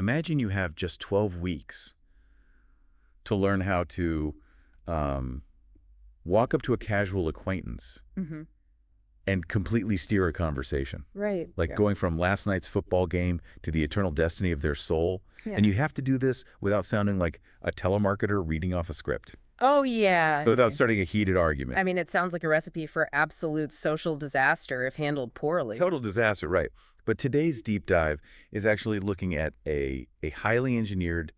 Imagine you have just 12 weeks to learn how to walk up to a casual acquaintance Mm-hmm. and completely steer a conversation. Right. Like going from last night's football game to the eternal destiny of their soul. Yeah. And you have to do this without sounding like a telemarketer reading off a script. Oh, yeah. Without starting a heated argument. I mean, it sounds like a recipe for absolute social disaster if handled poorly. Total disaster, right. But today's deep dive is actually looking at a highly engineered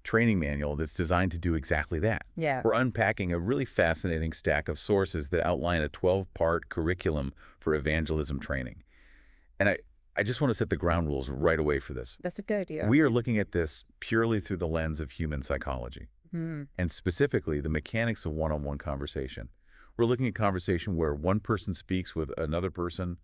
training manual that's designed to do exactly that. Yeah. We're unpacking a really fascinating stack of sources that outline a 12-part curriculum for evangelism training. And I just want to set the ground rules right away for this. That's a good idea. We are looking at this purely through the lens of human psychology, and specifically the mechanics of one-on-one conversation. We're looking at conversation where one person speaks with another person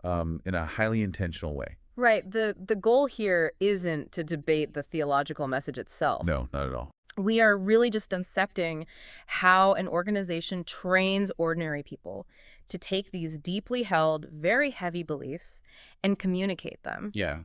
in a highly intentional way. Right. The goal here isn't to debate the theological message itself. No, not at all. We are really just dissecting how an organization trains ordinary people to take these deeply held, very heavy beliefs and communicate them, Yeah,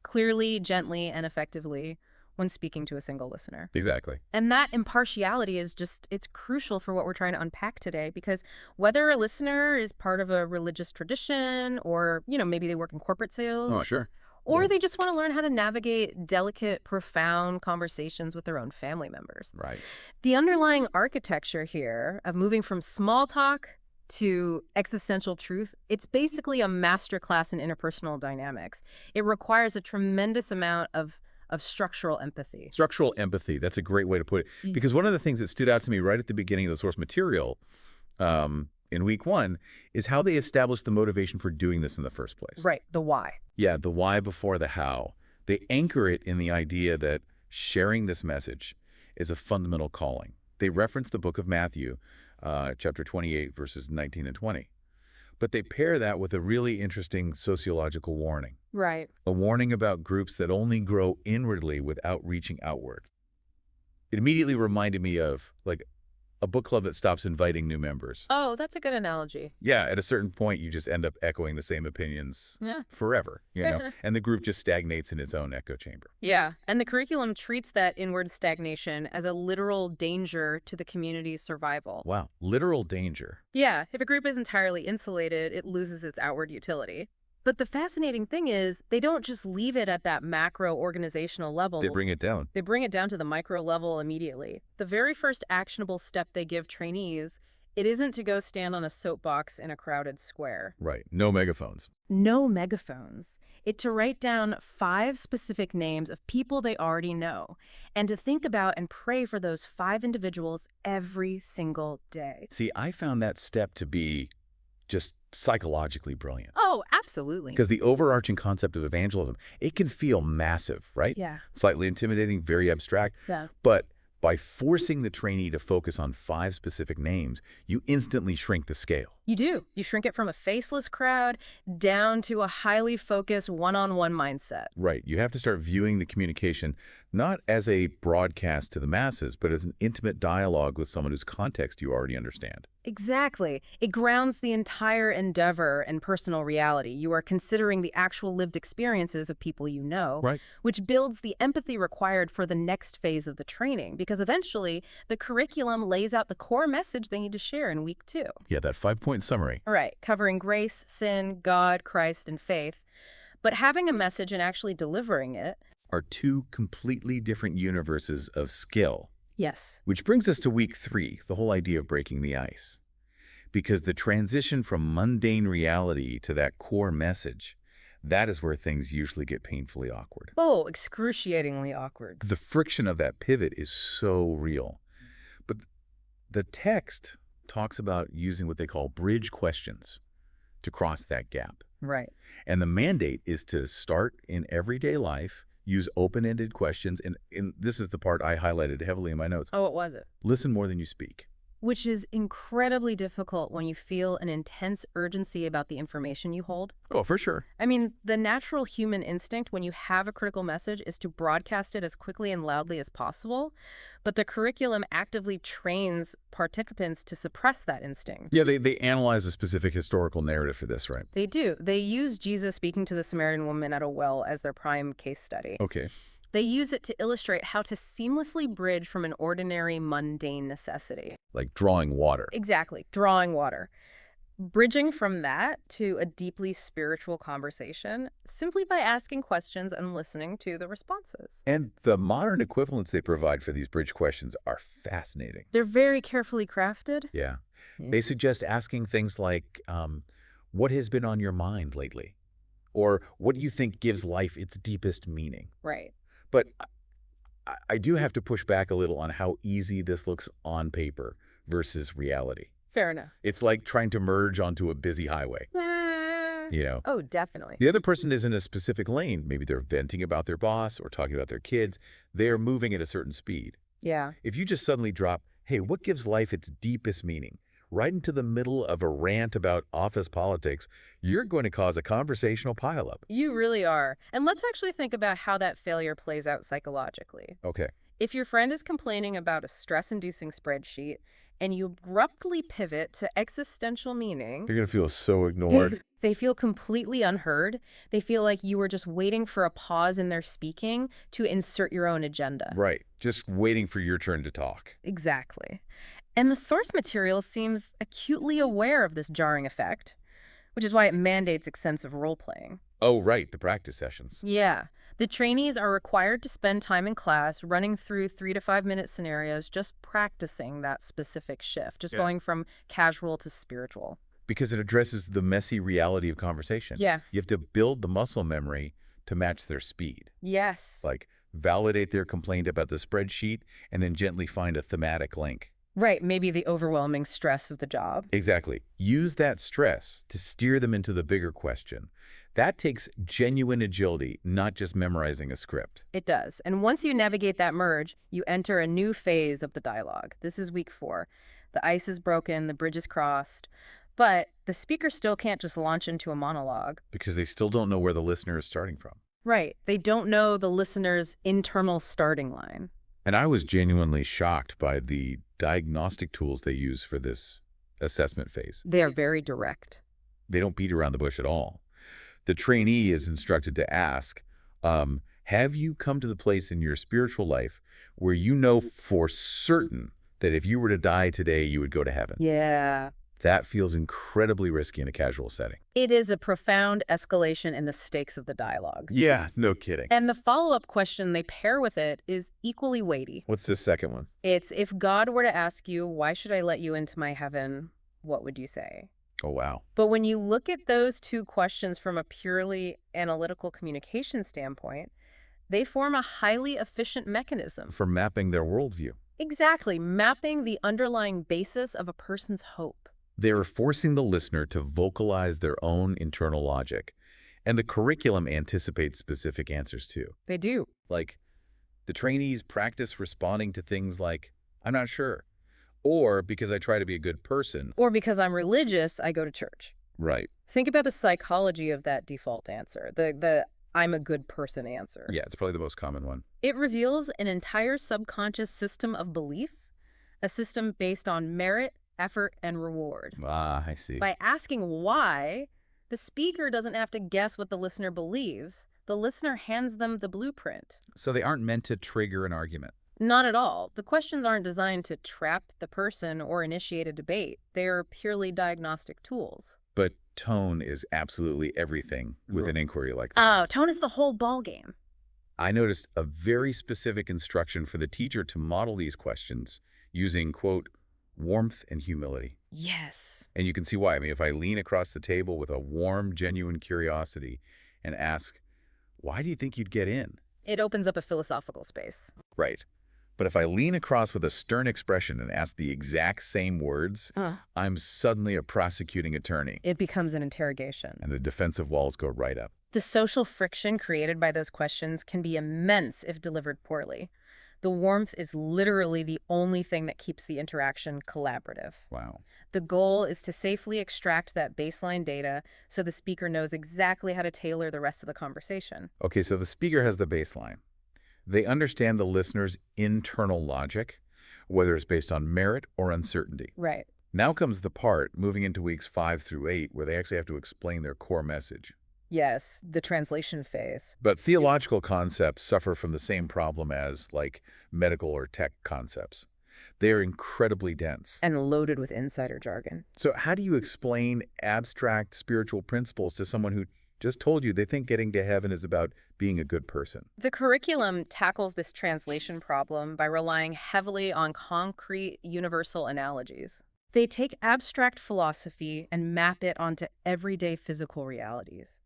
clearly, gently, and effectively when speaking to a single listener. exactly. And that impartiality is it's crucial for what we're trying to unpack today, because whether a listener is part of a religious tradition or, maybe they work in corporate sales. Oh, sure. Or they just want to learn how to navigate delicate, profound conversations with their own family members. Right. The underlying architecture here of moving from small talk to existential truth, it's basically a masterclass in interpersonal dynamics. It requires a tremendous amount of structural empathy. Structural empathy. That's a great way to put it. Because one of the things that stood out to me right at the beginning of the source material in week 1 is how they established the motivation for doing this in the first place. Right, the why. Yeah, the why before the how. They anchor it in the idea that sharing this message is a fundamental calling. They reference the book of Matthew, chapter 28, verses 19 and 20. But they pair that with a really interesting sociological warning. Right. A warning about groups that only grow inwardly without reaching outward. It immediately reminded me of, like, a book club that stops inviting new members. Oh, that's a good analogy. Yeah, at a certain point, you just end up echoing the same opinions forever, and the group just stagnates in its own echo chamber. Yeah, and the curriculum treats that inward stagnation as a literal danger to the community's survival. Wow, literal danger. Yeah, if a group is entirely insulated, it loses its outward utility. But the fascinating thing is, they don't just leave it at that macro organizational level. They bring it down. They bring it down to the micro level immediately. The very first actionable step they give trainees, it isn't to go stand on a soapbox in a crowded square. Right, no megaphones. No megaphones. It's to write down 5 specific names of people they already know, and to think about and pray for those 5 individuals every single day. See, I found that step to be just psychologically brilliant. Oh, absolutely. Because the overarching concept of evangelism, it can feel massive, right? Yeah. Slightly intimidating, very abstract. Yeah. But by forcing the trainee to focus on 5 specific names, you instantly shrink the scale. You do. You shrink it from a faceless crowd down to a highly focused one-on-one mindset. Right. You have to start viewing the communication not as a broadcast to the masses, but as an intimate dialogue with someone whose context you already understand. Exactly. It grounds the entire endeavor in personal reality. You are considering the actual lived experiences of people you know, Right. which builds the empathy required for the next phase of the training, because eventually the curriculum lays out the core message they need to share in week 2. Yeah, that 5-point summary. Right, covering grace, sin, God, Christ, and faith. But having a message and actually delivering it Are 2 completely different universes of skill. Yes. Which brings us to week 3, the whole idea of breaking the ice. Because the transition from mundane reality to that core message, that is where things usually get painfully awkward. Oh, excruciatingly awkward. The friction of that pivot is so real. But the text talks about using what they call bridge questions to cross that gap. Right. And the mandate is to start in everyday life, use open-ended questions, and this is the part I highlighted heavily in my notes. Oh, what was it? Listen more than you speak. which is incredibly difficult when you feel an intense urgency about the information you hold. Oh, for sure. I mean, the natural human instinct when you have a critical message is to broadcast it as quickly and loudly as possible, but the curriculum actively trains participants to suppress that instinct. Yeah, they analyze a specific historical narrative for this, right? They do. They use Jesus speaking to the Samaritan woman at a well as their prime case study. Okay. They use it to illustrate how to seamlessly bridge from an ordinary, mundane necessity. Like drawing water. Exactly, drawing water. Bridging from that to a deeply spiritual conversation simply by asking questions and listening to the responses. And the modern equivalents they provide for these bridge questions are fascinating. They're very carefully crafted. Yeah. Yeah. They suggest asking things like, what has been on your mind lately? Or what do you think gives life its deepest meaning? Right. But I do have to push back a little on how easy this looks on paper versus reality. Fair enough. It's like trying to merge onto a busy highway, you know? Oh, definitely. The other person is in a specific lane. Maybe they're venting about their boss or talking about their kids. They're moving at a certain speed. Yeah. If you just suddenly drop, hey, what gives life its deepest meaning? Right into the middle of a rant about office politics, you're going to cause a conversational pileup. You really are. And let's actually think about how that failure plays out psychologically. Okay. If your friend is complaining about a stress-inducing spreadsheet and you abruptly pivot to existential meaning, You're going to feel so ignored. they feel completely unheard. They feel like you were just waiting for a pause in their speaking to insert your own agenda. Right. Just waiting for your turn to talk. Exactly. And the source material seems acutely aware of this jarring effect, which is why it mandates extensive role-playing. Oh, right. The practice sessions. Yeah. The trainees are required to spend time in class running through 3 to 5 minute scenarios, just practicing that specific shift, just going from casual to spiritual. Because it addresses the messy reality of conversation. Yeah. You have to build the muscle memory to match their speed. Yes. Like validate their complaint about the spreadsheet and then gently find a thematic link. Right. Maybe the overwhelming stress of the job. Exactly. Use that stress to steer them into the bigger question. That takes genuine agility, not just memorizing a script. It does. And once you navigate that merge, you enter a new phase of the dialogue. This is week 4. The ice is broken, the bridge is crossed, but the speaker still can't just launch into a monologue. Because they still don't know where the listener is starting from. Right. They don't know the listener's internal starting line. And I was genuinely shocked by the diagnostic tools they use for this assessment phase. They are very direct. They don't beat around the bush at all. The trainee is instructed to ask, have you come to the place in your spiritual life where you know for certain that if you were to die today, you would go to heaven? Yeah. That feels incredibly risky in a casual setting. It is a profound escalation in the stakes of the dialogue. Yeah, no kidding. And the follow-up question they pair with it is equally weighty. What's the second one? It's, if God were to ask you, why should I let you into my heaven, what would you say? Oh, wow. But when you look at those two questions from a purely analytical communication standpoint, they form a highly efficient mechanism. For mapping their worldview. Exactly, mapping the underlying basis of a person's hope. They're forcing the listener to vocalize their own internal logic. And the curriculum anticipates specific answers too. They do. Like, the trainees practice responding to things like, I'm not sure. Or because I try to be a good person. Or because I'm religious, I go to church. Right. Think about the psychology of that default answer, the I'm a good person answer. Yeah, it's probably the most common one. It reveals an entire subconscious system of belief, a system based on merit, effort, and reward. Ah, I see. By asking why, the speaker doesn't have to guess what the listener believes. The listener hands them the blueprint. So they aren't meant to trigger an argument. Not at all. The questions aren't designed to trap the person or initiate a debate. They are purely diagnostic tools. But tone is absolutely everything with an inquiry like that. Oh, tone is the whole ballgame. I noticed a very specific instruction for the teacher to model these questions using, quote, warmth and humility. Yes. And you can see why. I mean, if I lean across the table with a warm, genuine curiosity and ask, why do you think you'd get in? It opens up a philosophical space. Right. But if I lean across with a stern expression and ask the exact same words, I'm suddenly a prosecuting attorney. It becomes an interrogation. And the defensive walls go right up. The social friction created by those questions can be immense if delivered poorly. The warmth is literally the only thing that keeps the interaction collaborative. Wow. The goal is to safely extract that baseline data so the speaker knows exactly how to tailor the rest of the conversation. Okay, so the speaker has the baseline. They understand the listener's internal logic, whether it's based on merit or uncertainty. Right. Now comes the part, moving into weeks 5 through 8, where they actually have to explain their core message. Yes, the translation phase. But theological concepts suffer from the same problem as, like, medical or tech concepts. They are incredibly dense. And loaded with insider jargon. So how do you explain abstract spiritual principles to someone who just told you they think getting to heaven is about being a good person? The curriculum tackles this translation problem by relying heavily on concrete, universal analogies. They take abstract philosophy and map it onto everyday physical realities.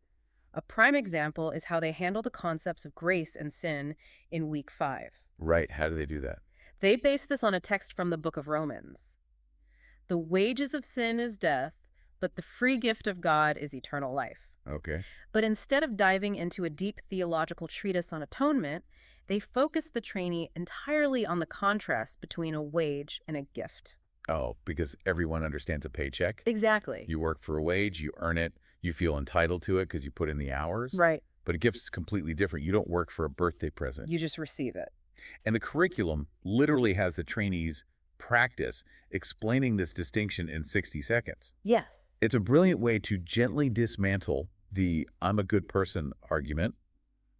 A prime example is how they handle the concepts of grace and sin in week 5. Right. How do they do that? They base this on a text from the book of Romans. The wages of sin is death, but the free gift of God is eternal life. Okay. But instead of diving into a deep theological treatise on atonement, they focus the trainee entirely on the contrast between a wage and a gift. Oh, because everyone understands a paycheck? Exactly. You work for a wage, you earn it, you feel entitled to it because you put in the hours. Right. But a gift's completely different. You don't work for a birthday present. You just receive it. And the curriculum literally has the trainees practice explaining this distinction in 60 seconds. Yes. It's a brilliant way to gently dismantle the "I'm a good person" argument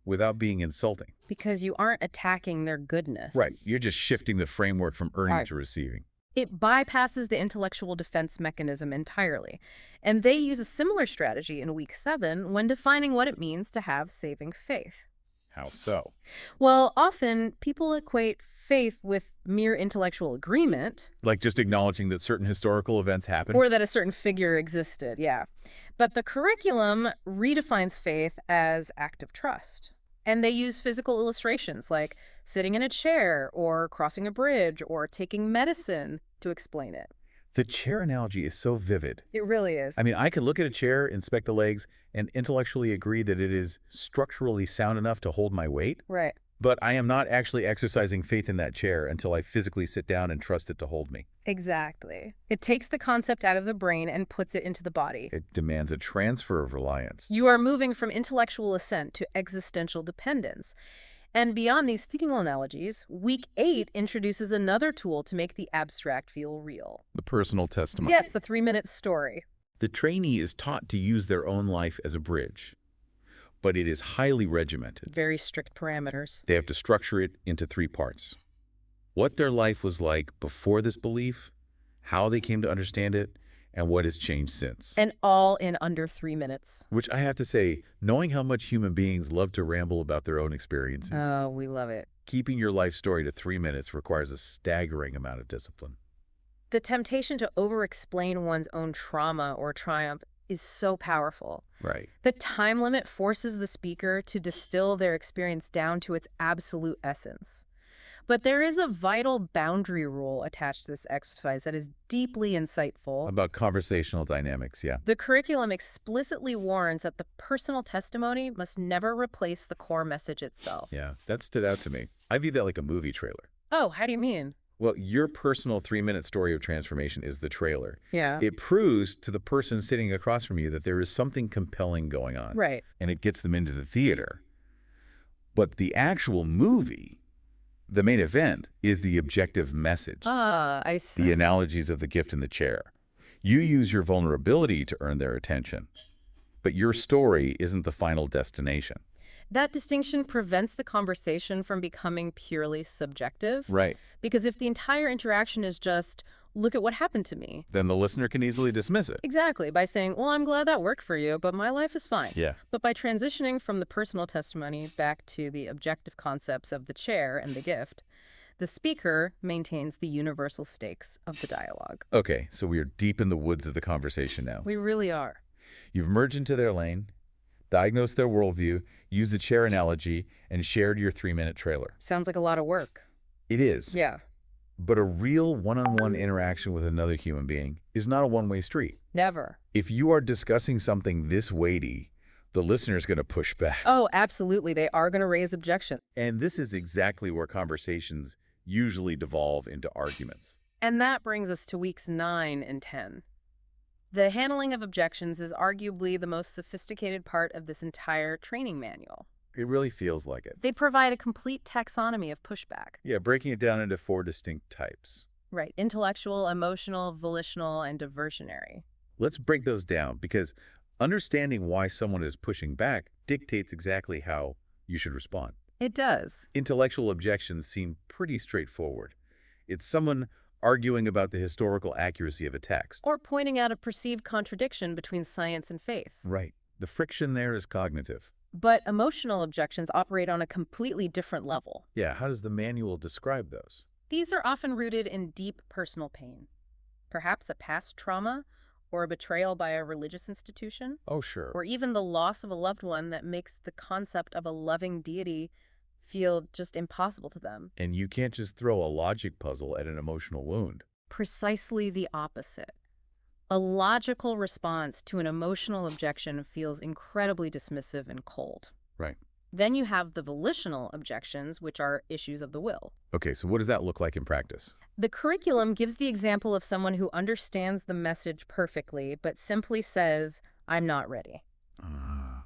without being insulting. Because you aren't attacking their goodness. Right. You're just shifting the framework from earning Right. to receiving. It bypasses the intellectual defense mechanism entirely. And they use a similar strategy in week 7 when defining what it means to have saving faith. How so? Well, often people equate faith with mere intellectual agreement, Like just acknowledging that certain historical events happened? or that a certain figure existed, yeah. But the curriculum redefines faith as active trust. And they use physical illustrations like sitting in a chair or crossing a bridge or taking medicine to explain it. The chair analogy is so vivid. It really is. I mean, I can look at a chair, inspect the legs, and intellectually agree that it is structurally sound enough to hold my weight, Right. but I am not actually exercising faith in that chair until I physically sit down and trust it to hold me. Exactly. It takes the concept out of the brain and puts it into the body. It demands a transfer of reliance. You are moving from intellectual assent to existential dependence. And beyond these fictional analogies, week 8 introduces another tool to make the abstract feel real. The personal testimony. Yes, the 3-minute story. The trainee is taught to use their own life as a bridge, but it is highly regimented. Very strict parameters. They have to structure it into 3 parts. What their life was like before this belief, how they came to understand it, and what has changed since. And all in under 3 minutes. Which I have to say, knowing how much human beings love to ramble about their own experiences, Oh, we love it. keeping your life story to 3 minutes requires a staggering amount of discipline. The temptation to over-explain one's own trauma or triumph is so powerful. Right. The time limit forces the speaker to distill their experience down to its absolute essence. But there is a vital boundary rule attached to this exercise that is deeply insightful. About conversational dynamics, yeah. The curriculum explicitly warns that the personal testimony must never replace the core message itself. Yeah, that stood out to me. I view that like a movie trailer. Oh, how do you mean? Well, your personal 3-minute story of transformation is the trailer. Yeah. It proves to the person sitting across from you that there is something compelling going on. Right. And it gets them into the theater. But the actual movie, the main event, is the objective message. Ah, I see. The analogies of the gift in the chair. You use your vulnerability to earn their attention. But your story isn't the final destination. That distinction prevents the conversation from becoming purely subjective. Right. Because if the entire interaction is just, look at what happened to me. Then the listener can easily dismiss it. Exactly, by saying, well, I'm glad that worked for you, but my life is fine. Yeah. But by transitioning from the personal testimony back to the objective concepts of the chair and the gift, the speaker maintains the universal stakes of the dialogue. Okay, so we are deep in the woods of the conversation now. We really are. You've merged into their lane, diagnosed their worldview, used the chair analogy, and shared your 3-minute trailer. Sounds like a lot of work. It is. Yeah. But a real one-on-one interaction with another human being is not a one-way street. Never. If you are discussing something this weighty, the listener's going to push back. Oh, absolutely. They are going to raise objections. And this is exactly where conversations usually devolve into arguments. And that brings us to weeks 9 and 10. The handling of objections is arguably the most sophisticated part of this entire training manual. It really feels like it. They provide a complete taxonomy of pushback. Yeah, breaking it down into 4 distinct types. Right. Intellectual, emotional, volitional, and diversionary. Let's break those down, because understanding why someone is pushing back dictates exactly how you should respond. It does. Intellectual objections seem pretty straightforward. It's someone arguing about the historical accuracy of a text. Or pointing out a perceived contradiction between science and faith. Right. The friction there is cognitive. But emotional objections operate on a completely different level. Yeah, how does the manual describe those? These are often rooted in deep personal pain. Perhaps a past trauma, or a betrayal by a religious institution, Oh, sure. or even the loss of a loved one that makes the concept of a loving deity feel just impossible to them. And you can't just throw a logic puzzle at an emotional wound. Precisely the opposite. A logical response to an emotional objection feels incredibly dismissive and cold. Right. Then you have the volitional objections, which are issues of the will. Okay, so what does that look like in practice? The curriculum gives the example of someone who understands the message perfectly, but simply says, "I'm not ready."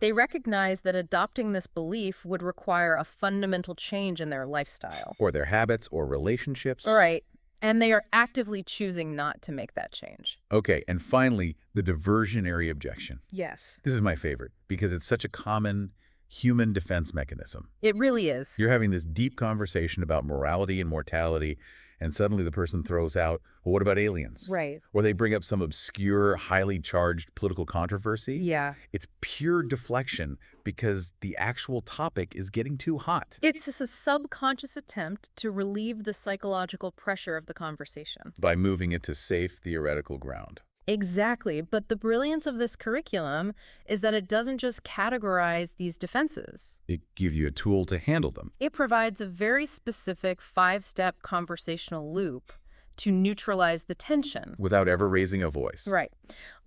They recognize that adopting this belief would require a fundamental change in their lifestyle. Or their habits or relationships. Right. And they are actively choosing not to make that change. Okay, and finally, the diversionary objection. Yes. This is my favorite because it's such a common human defense mechanism. It really is. You're having this deep conversation about morality and mortality, and suddenly the person throws out, well, what about aliens? Right. Or they bring up some obscure, highly charged political controversy. Yeah. It's pure deflection because the actual topic is getting too hot. It's just a subconscious attempt to relieve the psychological pressure of the conversation. By moving it to safe theoretical ground. Exactly. But the brilliance of this curriculum is that it doesn't just categorize these defenses. It gives you a tool to handle them. It provides a very specific 5-step conversational loop to neutralize the tension. Without ever raising a voice. Right.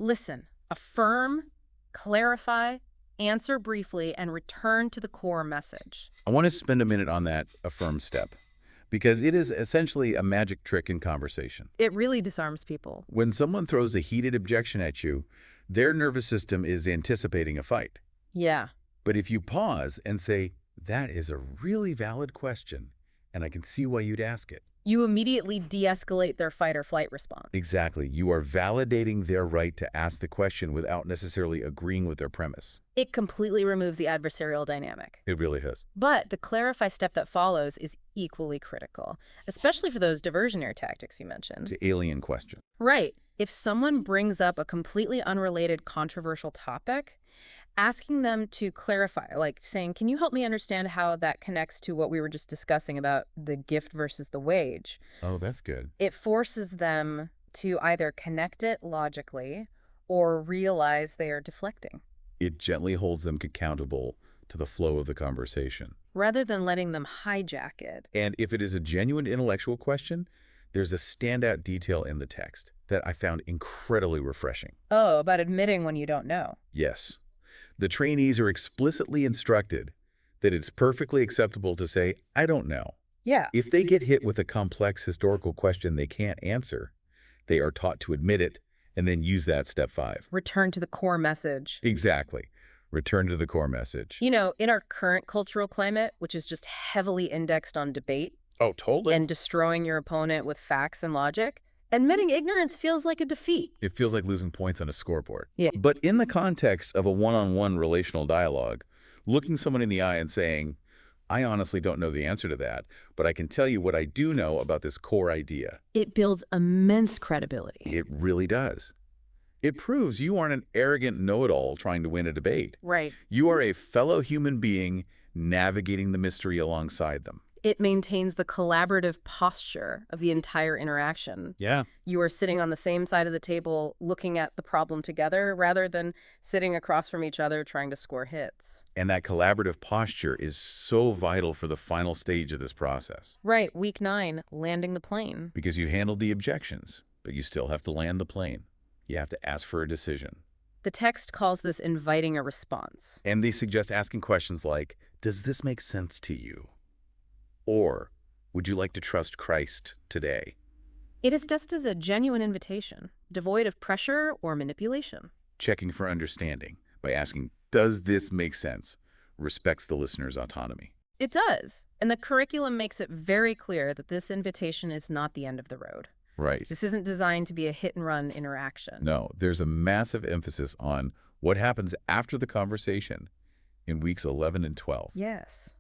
Listen, affirm, clarify, answer briefly, and return to the core message. I want to spend a minute on that affirm step, because it is essentially a magic trick in conversation. It really disarms people. When someone throws a heated objection at you, their nervous system is anticipating a fight. Yeah. But if you pause and say, that is a really valid question, and I can see why you'd ask it. You immediately de-escalate their fight or flight response. Exactly. You are validating their right to ask the question without necessarily agreeing with their premise. It completely removes the adversarial dynamic. It really has. But the clarify step that follows is equally critical, especially for those diversionary tactics you mentioned. To alien question. Right. If someone brings up a completely unrelated controversial topic, asking them to clarify, like saying, can you help me understand how that connects to what we were just discussing about the gift versus the wage? Oh, that's good. It forces them to either connect it logically or realize they are deflecting. It gently holds them accountable to the flow of the conversation. Rather than letting them hijack it. And if it is a genuine intellectual question, there's a standout detail in the text that I found incredibly refreshing. Oh, about admitting when you don't know. Yes. The trainees are explicitly instructed that it's perfectly acceptable to say, I don't know. Yeah. If they get hit with a complex historical question they can't answer, they are taught to admit it and then use that step 5. Return to the core message. Exactly. Return to the core message. You know, in our current cultural climate, which is just heavily indexed on debate Oh, totally. and destroying your opponent with facts and logic, admitting ignorance feels like a defeat. It feels like losing points on a scoreboard. Yeah. But in the context of a one-on-one relational dialogue, looking someone in the eye and saying, I honestly don't know the answer to that, but I can tell you what I do know about this core idea. It builds immense credibility. It really does. It proves you aren't an arrogant know-it-all trying to win a debate. Right. You are a fellow human being navigating the mystery alongside them. It maintains the collaborative posture of the entire interaction. Yeah. You are sitting on the same side of the table looking at the problem together rather than sitting across from each other trying to score hits. And that collaborative posture is so vital for the final stage of this process. Right. Week 9, landing the plane. Because you've handled the objections, but you still have to land the plane. You have to ask for a decision. The text calls this inviting a response. And they suggest asking questions like, does this make sense to you? Or, would you like to trust Christ today? It is just as a genuine invitation, devoid of pressure or manipulation. Checking for understanding by asking, does this make sense? Respects the listener's autonomy. It does. And the curriculum makes it very clear that this invitation is not the end of the road. Right. This isn't designed to be a hit-and-run interaction. No, there's a massive emphasis on what happens after the conversation in weeks 11 and 12. Yes.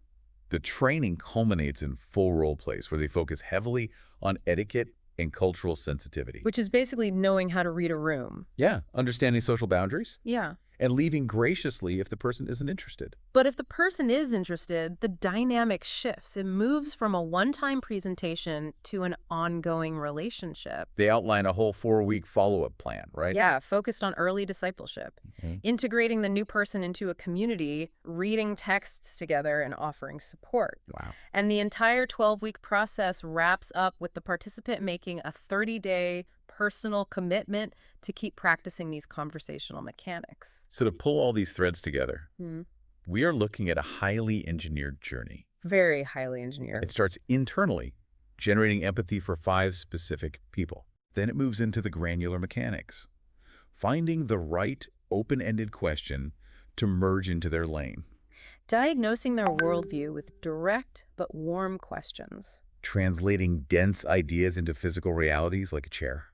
The training culminates in full role plays where they focus heavily on etiquette and cultural sensitivity. Which is basically knowing how to read a room. Yeah, understanding social boundaries Yeah. and leaving graciously if the person isn't interested. But if the person is interested, the dynamic shifts. It moves from a one-time presentation to an ongoing relationship. They outline a whole 4-week follow-up plan, right? Yeah, focused on early discipleship, Mhm. integrating the new person into a community, reading texts together, and offering support. Wow. And the entire 12-week process wraps up with the participant making a 30-day personal commitment to keep practicing these conversational mechanics. So to pull all these threads together, Hmm. we are looking at a highly engineered journey. Very highly engineered. It starts internally, generating empathy for 5 specific people. Then it moves into the granular mechanics, finding the right open-ended question to merge into their lane, Diagnosing their worldview with direct but warm questions. translating dense ideas into physical realities like a chair,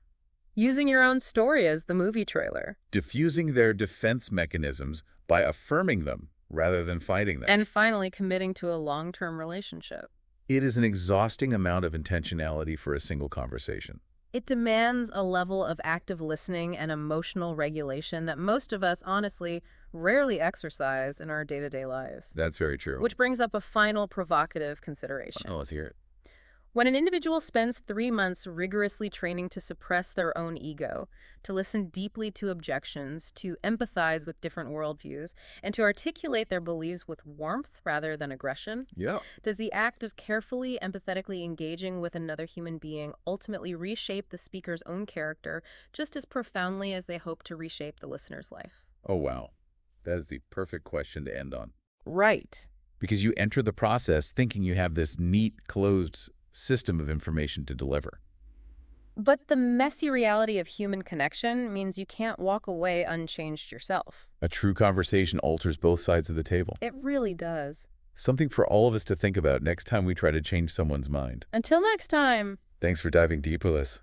Using your own story as the movie trailer. diffusing their defense mechanisms by affirming them rather than fighting them. And finally, committing to a long-term relationship. It is an exhausting amount of intentionality for a single conversation. It demands a level of active listening and emotional regulation that most of us, honestly, rarely exercise in our day-to-day lives. That's very true. Which brings up a final provocative consideration. Oh, let's hear it. When an individual spends 3 months rigorously training to suppress their own ego, to listen deeply to objections, to empathize with different worldviews, and to articulate their beliefs with warmth rather than aggression, Yeah. does the act of carefully, empathetically engaging with another human being ultimately reshape the speaker's own character just as profoundly as they hope to reshape the listener's life? Oh, wow. That is the perfect question to end on. Right. Because you enter the process thinking you have this neat, closed system of information to deliver. But the messy reality of human connection means you can't walk away unchanged yourself. A true conversation alters both sides of the table. It really does. Something for all of us to think about next time we try to change someone's mind. Until next time. Thanks for diving deep with us.